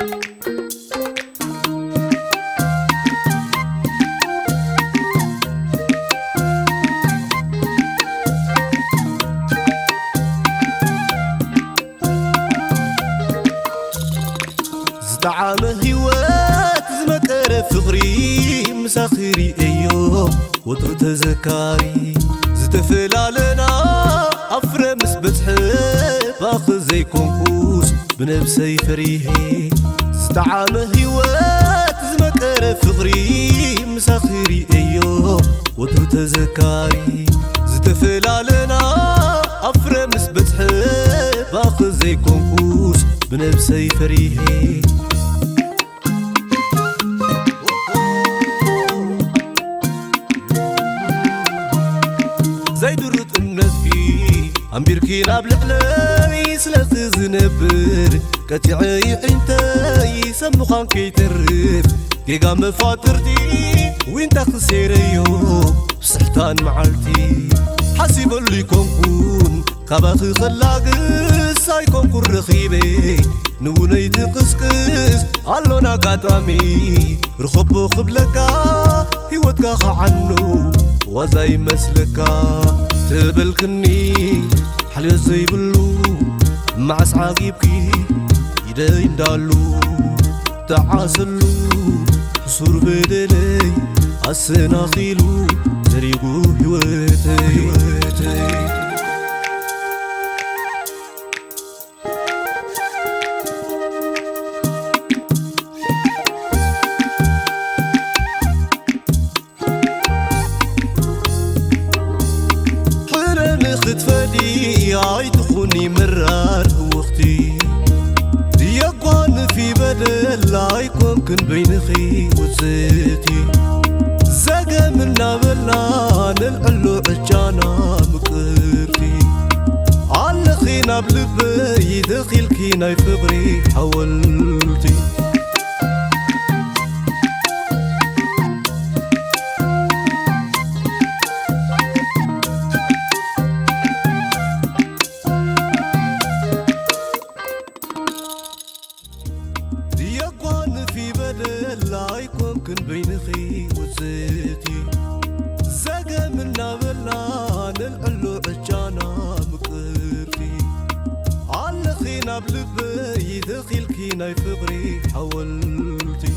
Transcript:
زدعم هيوات زمكر فغري مساخري ايو وطر تذكاري زتفلالنا أفر مسبتحب باخذ زي كونكوس بنفسي فريه زدعم هيوات زمكر فغري مساخري ايو وطر تذكاري زتفلالنا أفر مسبتحب باخذ زي كونكوس بنفسي فريه زي درت النفي عم بيركي ناب العلي سلخ زنبر كتعي انتي سمخان كي ترف كيقا مفاترتي وانت خسيريو بسحتان معالتي حسيب اللي كونكون كاباخي خلاقس سايكون كون رخيبي نوني تقسقس علونا قاتامي رخبو خبلكا هيوتكا خعنو وزي مسلكا تبلكني حلي زي بلو مع سعاقيبكي يدي ندالو تعاسلو حصور بدلي عسنا خيلو زريقو هيوتي ختفالي عاي تخوني مرار وقتي يقوان في بدل عايكم كن بين خي وزيتي زاقا منا بلنا نلعلو عجانا مكرتي على خينا بلبي دخيل كينا فبري حولتي في بدل عايكم كن بين خي وزيتي زاقا منا بلنا نلعلو عجانا مكرتي على خينا بلبي دخيل كينا فبري حولتي